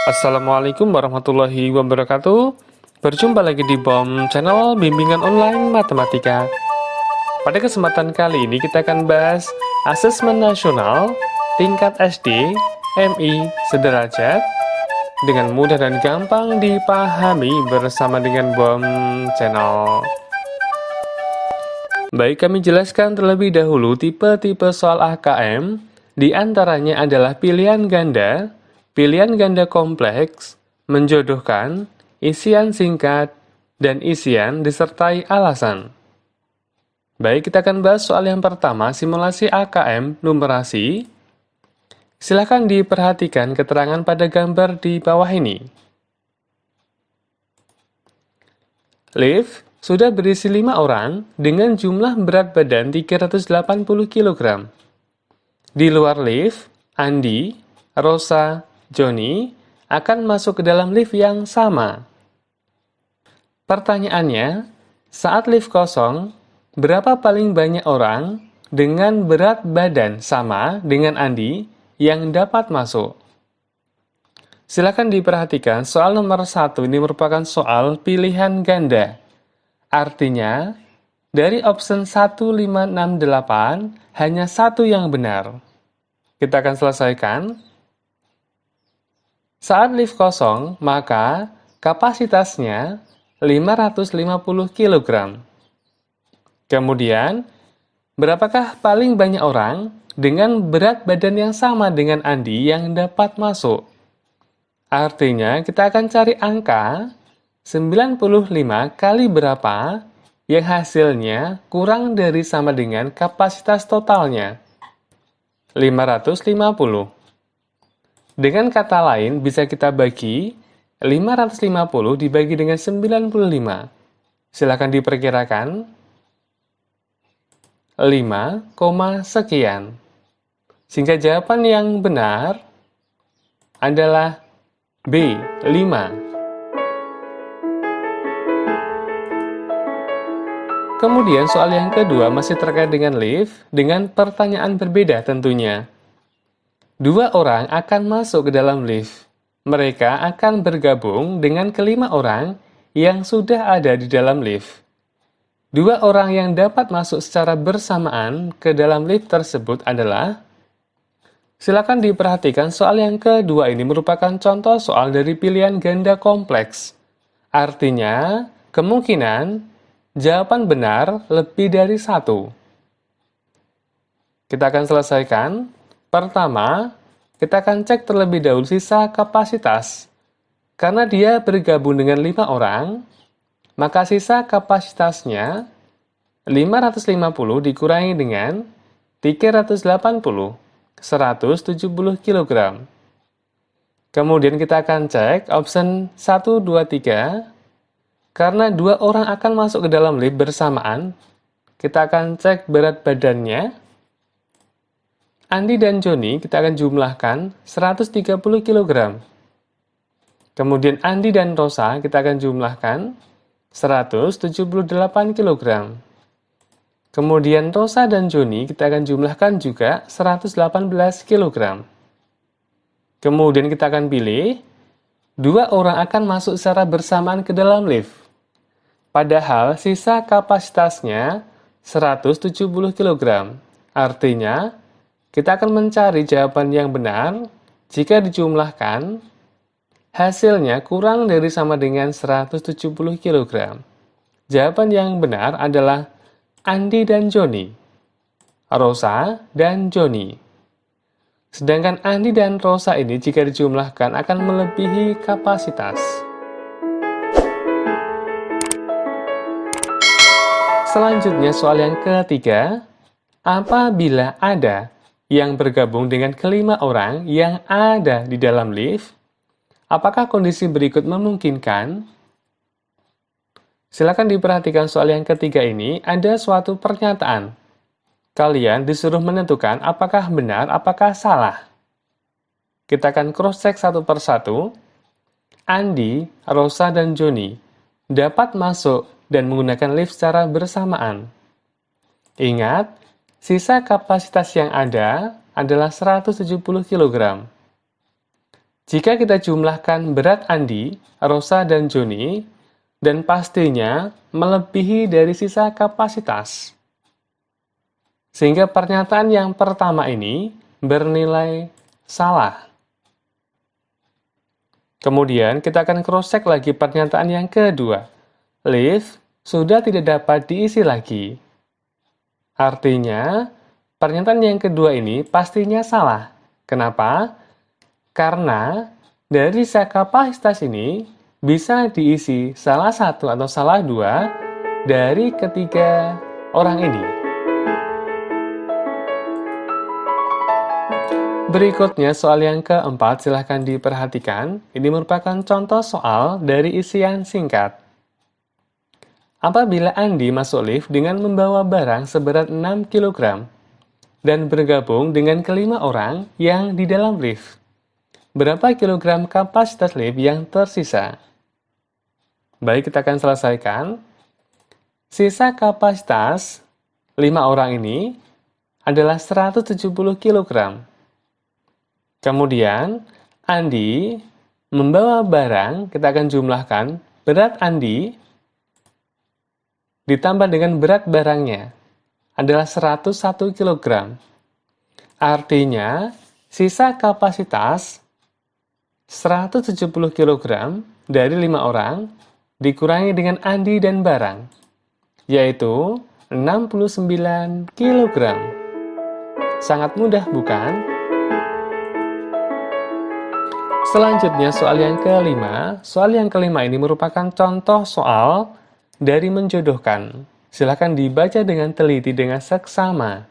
Assalamualaikum warahmatullahi wabarakatuh. Berjumpa lagi di BOM Channel Bimbingan Online Matematika. Pada kesempatan kali ini kita akan bahas Asesmen Nasional Tingkat SD MI Sederajat dengan mudah dan gampang dipahami bersama dengan BOM Channel. Baik, kami jelaskan terlebih dahulu tipe-tipe soal AKM. Di antaranya adalah pilihan ganda kompleks, menjodohkan, isian singkat, dan isian disertai alasan. Baik, kita akan bahas soal yang pertama, simulasi AKM numerasi. Silakan diperhatikan keterangan pada gambar di bawah ini. Lift sudah berisi 5 orang dengan jumlah berat badan 380 kg. Di luar lift, Andi, Rosa, Joni akan masuk ke dalam lift yang sama. Pertanyaannya, saat lift kosong, berapa paling banyak orang dengan berat badan sama dengan Andi yang dapat masuk? Silakan diperhatikan, soal nomor 1 ini merupakan soal pilihan ganda. Artinya, dari option 1, 5, 6, 8, hanya satu yang benar. Kita akan selesaikan. Saat lift kosong, maka kapasitasnya 550 kg. Kemudian, berapakah paling banyak orang dengan berat badan yang sama dengan Andi yang dapat masuk? Artinya, kita akan cari angka 95 kali berapa yang hasilnya kurang dari sama dengan kapasitas totalnya, 550. Dengan kata lain, bisa kita bagi 550 dibagi dengan 95. Silakan diperkirakan. 5, sekian. Sehingga jawaban yang benar adalah B, 5. Kemudian soal yang kedua masih terkait dengan lift, dengan pertanyaan berbeda tentunya. 2 orang akan masuk ke dalam lift. Mereka akan bergabung dengan kelima orang yang sudah ada di dalam lift. 2 orang yang dapat masuk secara bersamaan ke dalam lift tersebut adalah. Silakan diperhatikan, soal yang kedua ini merupakan contoh soal dari pilihan ganda kompleks. Artinya, kemungkinan jawaban benar lebih dari satu. Kita akan selesaikan. Pertama, kita akan cek terlebih dahulu sisa kapasitas. Karena dia bergabung dengan 5 orang, maka sisa kapasitasnya 550 dikurangi dengan 380, 170 kg. Kemudian kita akan cek option 1, 2, 3. Karena 2 orang akan masuk ke dalam lift bersamaan, kita akan cek berat badannya. Andi dan Joni kita akan jumlahkan 130 kg. Kemudian Andi dan Rosa kita akan jumlahkan 178 kg. Kemudian Rosa dan Joni kita akan jumlahkan juga 118 kg. Kemudian kita akan pilih 2 orang akan masuk secara bersamaan ke dalam lift. Padahal sisa kapasitasnya 170 kg. Artinya, kita akan mencari jawaban yang benar jika dijumlahkan, hasilnya kurang dari sama dengan 170 kg. Jawaban yang benar adalah Andi dan Joni, Rosa dan Joni. Sedangkan Andi dan Rosa ini jika dijumlahkan akan melebihi kapasitas. Selanjutnya soal yang ketiga, apabila ada yang bergabung dengan kelima orang yang ada di dalam lift, apakah kondisi berikut memungkinkan? Silakan diperhatikan soal yang ketiga ini, ada suatu pernyataan. Kalian disuruh menentukan apakah benar, apakah salah. Kita akan cross-check satu persatu. Andi, Rosa, dan Joni dapat masuk dan menggunakan lift secara bersamaan. Ingat, sisa kapasitas yang ada adalah 170 kg. Jika kita jumlahkan berat Andi, Rosa, dan Joni, dan pastinya melebihi dari sisa kapasitas. Sehingga pernyataan yang pertama ini bernilai salah. Kemudian kita akan cross-check lagi pernyataan yang kedua. Lift sudah tidak dapat diisi lagi. Artinya, pernyataan yang kedua ini pastinya salah. Kenapa? Karena dari sisa kapasitas ini bisa diisi salah satu atau salah dua dari ketiga orang ini. Berikutnya soal yang keempat, silahkan diperhatikan. Ini merupakan contoh soal dari isian singkat. Apabila Andi masuk lift dengan membawa barang seberat 6 kg dan bergabung dengan kelima orang yang di dalam lift, berapa kilogram kapasitas lift yang tersisa? Baik, kita akan selesaikan. Sisa kapasitas 5 orang ini adalah 170 kg. Kemudian, Andi membawa barang, kita akan jumlahkan berat Andi ditambah dengan berat barangnya adalah 101 kg. Artinya, sisa kapasitas 170 kg dari 5 orang dikurangi dengan Andi dan barang, yaitu 69 kg. Sangat mudah, bukan? Selanjutnya soal yang kelima. Soal yang kelima ini merupakan contoh soal dari menjodohkan. Silakan dibaca dengan teliti dengan seksama.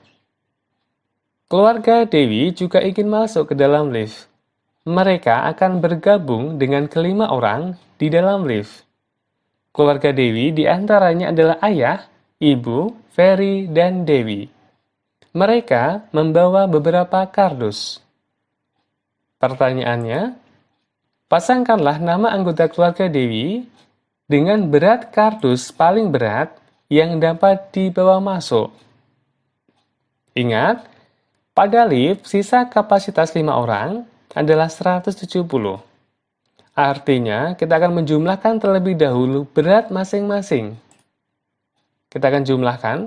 Keluarga Dewi juga ingin masuk ke dalam lift. Mereka akan bergabung dengan kelima orang di dalam lift. Keluarga Dewi diantaranya adalah ayah, ibu, Ferry, dan Dewi. Mereka membawa beberapa kardus. Pertanyaannya, pasangkanlah nama anggota keluarga Dewi dengan berat kardus paling berat yang dapat dibawa masuk. Ingat, pada lift sisa kapasitas 5 orang adalah 170. Artinya, kita akan menjumlahkan terlebih dahulu berat masing-masing. Kita akan jumlahkan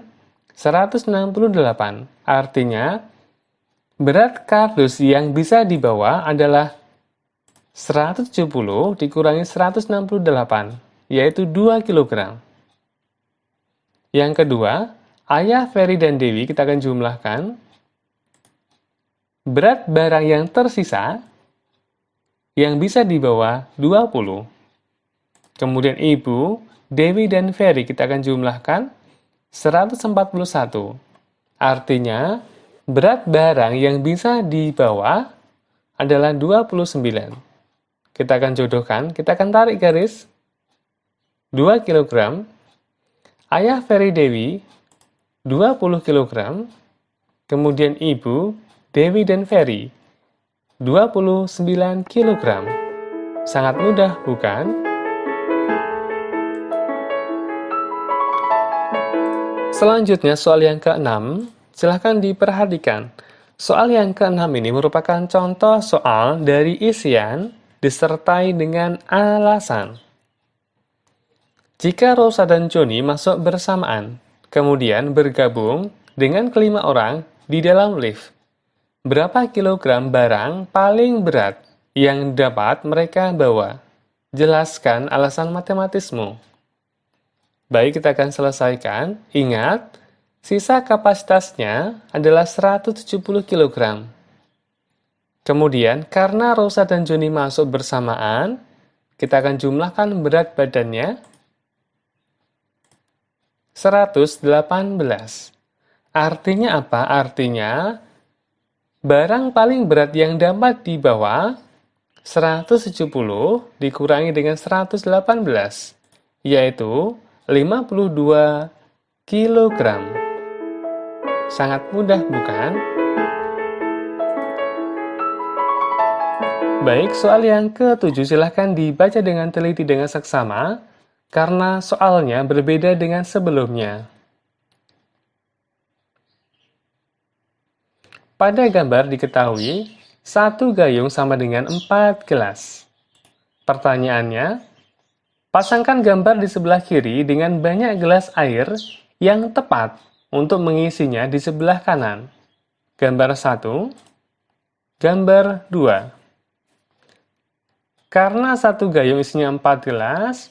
168. Artinya, berat kardus yang bisa dibawa adalah 170 dikurangi 168, yaitu 2 kg. Yang kedua, ayah, Ferry, dan Dewi kita akan jumlahkan. Berat barang yang tersisa yang bisa dibawa 20. Kemudian ibu, Dewi, dan Ferry kita akan jumlahkan 141. Artinya, berat barang yang bisa dibawa adalah 29. Kita akan jodohkan, kita akan tarik garis 2 kg. Ayah, Ferry, Dewi 20 kg. Kemudian ibu, Dewi, dan Ferry 29 kg. Sangat mudah, bukan? Selanjutnya soal yang keenam, silahkan diperhatikan. Soal yang keenam ini merupakan contoh soal dari isian disertai dengan alasan. Jika Rosa dan Joni masuk bersamaan, kemudian bergabung dengan kelima orang di dalam lift, berapa kilogram barang paling berat yang dapat mereka bawa? Jelaskan alasan matematismu. Baik, kita akan selesaikan. Ingat, sisa kapasitasnya adalah 170 kg. Kemudian, karena Rosa dan Joni masuk bersamaan, kita akan jumlahkan berat badannya 118. Artinya apa? Artinya, barang paling berat yang dapat dibawa 170 dikurangi dengan 118, yaitu 52 kg. Sangat mudah, bukan? Baik, soal yang ke-7 silahkan dibaca dengan teliti dengan seksama, karena soalnya berbeda dengan sebelumnya. Pada gambar diketahui, 1 gayung sama dengan 4 gelas. Pertanyaannya, pasangkan gambar di sebelah kiri dengan banyak gelas air yang tepat untuk mengisinya di sebelah kanan. Gambar 1, gambar 2. Karena 1 gayung isinya 4 gelas,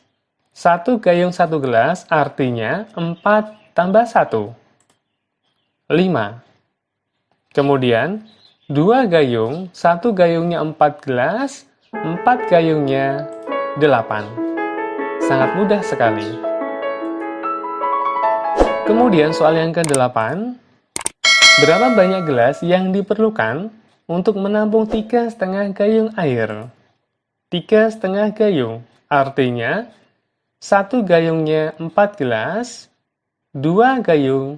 1 gayung 1 gelas artinya 4 tambah 1, 5. Kemudian, 2 gayung, 1 gayungnya 4 gelas, 4 gayungnya 8. Sangat mudah sekali. Kemudian soal yang ke-8, berapa banyak gelas yang diperlukan untuk menampung 3,5 gayung air? 3,5 gayung, artinya 1 gayungnya 4 gelas, 2 gayung,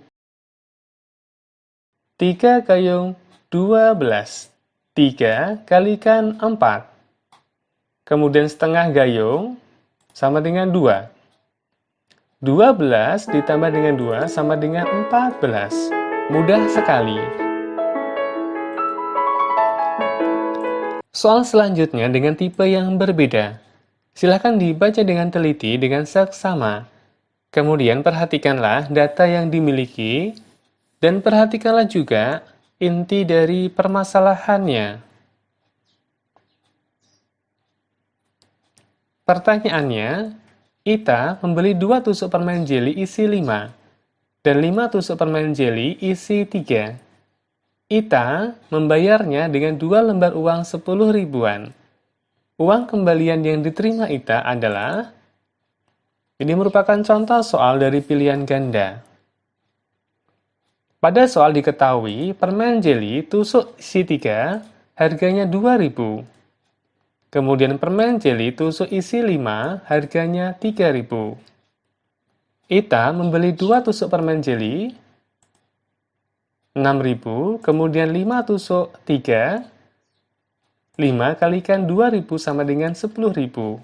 3 gayung 12. 3 kalikan 4. Kemudian setengah gayung sama dengan 2. 12 ditambah dengan 2 sama dengan 14. Mudah sekali. Soal selanjutnya dengan tipe yang berbeda. Silakan dibaca dengan teliti dengan seksama. Kemudian perhatikanlah data yang dimiliki dan perhatikanlah juga inti dari permasalahannya. Pertanyaannya, Ita membeli 2 tusuk permen jeli isi 5 dan 5 tusuk permen jeli isi 3. Ita membayarnya dengan 2 lembar uang 10 ribuan. Uang kembalian yang diterima Ita adalah, ini merupakan contoh soal dari pilihan ganda. Pada soal diketahui, permen jeli tusuk isi 3 harganya 2.000. Kemudian permen jeli tusuk isi 5 harganya 3.000. Ita membeli 2 tusuk permen jeli 6.000, kemudian 5 tusuk 3, 5 kalikan 2.000 sama dengan 10.000.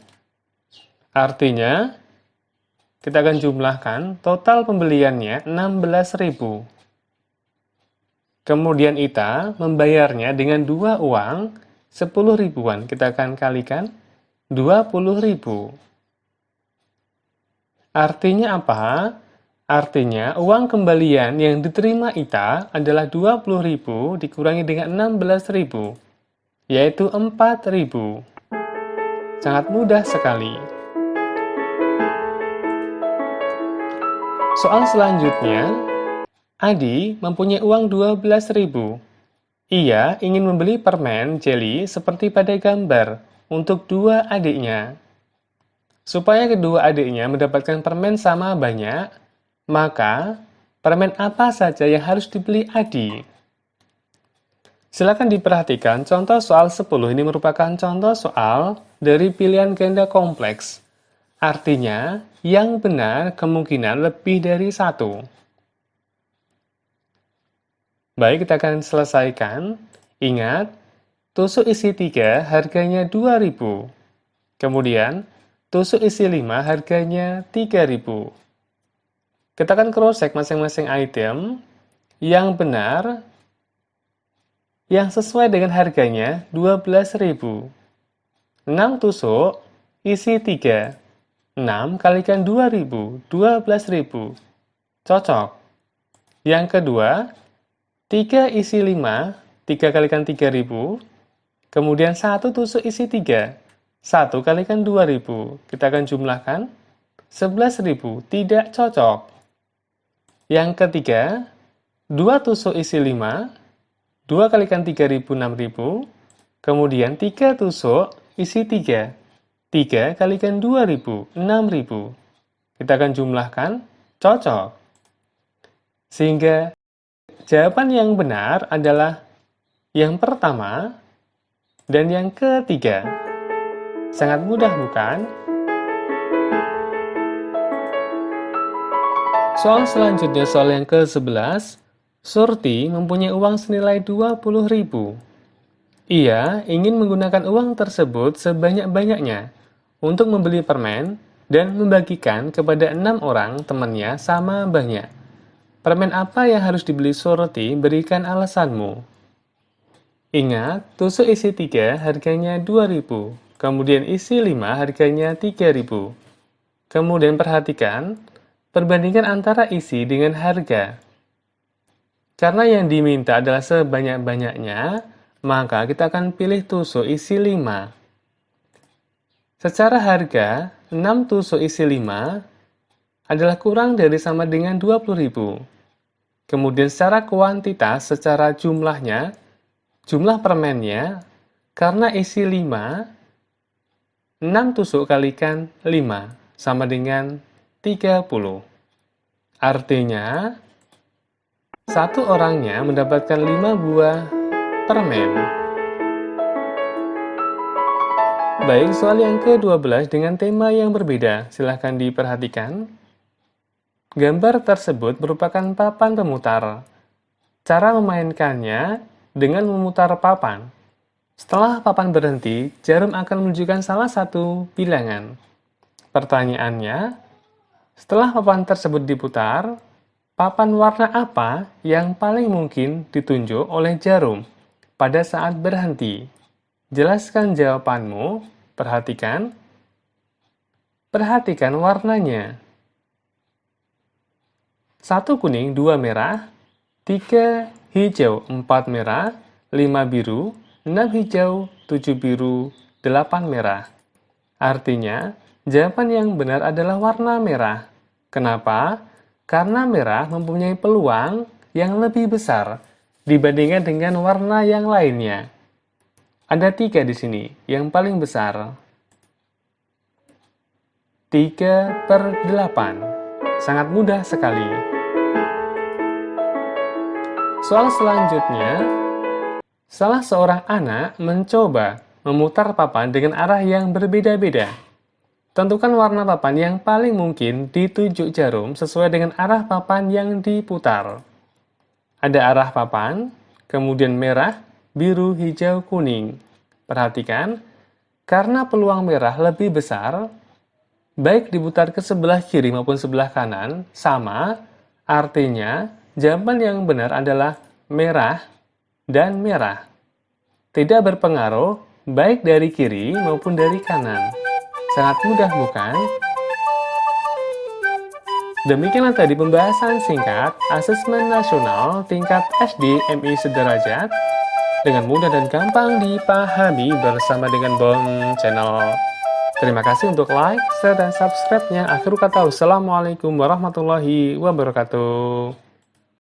Artinya, kita akan jumlahkan total pembeliannya 16.000. Kemudian Ita membayarnya dengan 2 uang 10 ribuan. Kita akan kalikan 20.000. Artinya apa? Artinya, uang kembalian yang diterima Ita adalah 20.000 dikurangi dengan 16.000, yaitu 4.000. Sangat mudah sekali. Soal selanjutnya, Adi mempunyai uang 12.000. Ia ingin membeli permen jeli seperti pada gambar untuk 2 adiknya. Supaya kedua adiknya mendapatkan permen sama banyak, maka, permen apa saja yang harus dibeli Adi? Silakan diperhatikan contoh soal 10 ini merupakan contoh soal dari pilihan ganda kompleks. Artinya, yang benar kemungkinan lebih dari 1. Baik, kita akan selesaikan. Ingat, tusuk isi 3 harganya 2.000. Kemudian, tusuk isi 5 harganya 3.000. Kita akan cross-check masing-masing item yang benar, yang sesuai dengan harganya 12.000. 6 tusuk, isi 3. 6 kalikan 2.000, 12.000. Cocok. Yang kedua, 3 isi 5, 3 kalikan 3.000. Kemudian 1 tusuk isi 3. 1 kalikan 2.000. Kita akan jumlahkan 11.000. Tidak cocok. Yang ketiga, 2 tusuk isi 5, 2 kalikan 3.000, 6.000, kemudian 3 tusuk isi 3, 3 kalikan 2.000, 6.000. Kita akan jumlahkan, cocok. Sehingga jawaban yang benar adalah yang pertama dan yang ketiga. Sangat mudah, bukan? Soal selanjutnya, soal yang ke-11, Surti mempunyai uang senilai 20.000. Ia ingin menggunakan uang tersebut sebanyak-banyaknya untuk membeli permen dan membagikan kepada 6 orang temannya sama banyak. Permen apa yang harus dibeli Surti? Berikan alasanmu. Ingat, tusuk isi 3 harganya 2.000, kemudian isi 5 harganya 3.000. Kemudian perhatikan, perbandingan antara isi dengan harga. Karena yang diminta adalah sebanyak-banyaknya, maka kita akan pilih tusuk isi 5. Secara harga, 6 tusuk isi 5 adalah kurang dari sama dengan 20.000. Kemudian secara kuantitas, secara jumlahnya, jumlah permennya, karena isi 5, 6 tusuk kalikan 5, sama dengan 30. Artinya, satu orangnya mendapatkan 5 buah permen. Baik, soal yang ke-12 dengan tema yang berbeda. Silahkan diperhatikan. Gambar tersebut merupakan papan pemutar. Cara memainkannya dengan memutar papan. Setelah papan berhenti, jarum akan menunjukkan salah satu bilangan. Pertanyaannya, setelah papan tersebut diputar, papan warna apa yang paling mungkin ditunjuk oleh jarum pada saat berhenti? Jelaskan jawabanmu, perhatikan warnanya. 1 kuning, 2 merah, 3 hijau, 4 merah, 5 biru, 6 hijau, 7 biru, 8 merah. Artinya, jawaban yang benar adalah warna merah. Kenapa? Karena merah mempunyai peluang yang lebih besar dibandingkan dengan warna yang lainnya. Ada 3 di sini, yang paling besar. 3/8. Sangat mudah sekali. Soal selanjutnya, salah seorang anak mencoba memutar papan dengan arah yang berbeda-beda. Tentukan warna papan yang paling mungkin ditunjuk jarum sesuai dengan arah papan yang diputar. Ada arah papan, kemudian merah, biru, hijau, kuning. Perhatikan, karena peluang merah lebih besar, baik diputar ke sebelah kiri maupun sebelah kanan, sama, artinya jawaban yang benar adalah merah dan merah. Tidak berpengaruh baik dari kiri maupun dari kanan. Sangat mudah bukan? Demikianlah tadi pembahasan singkat Asesmen Nasional tingkat SD MI Sederajat dengan mudah dan gampang dipahami bersama dengan Bom Channel. Terima kasih untuk like, share, dan subscribe-nya. Akhir kata, wassalamualaikum warahmatullahi wabarakatuh.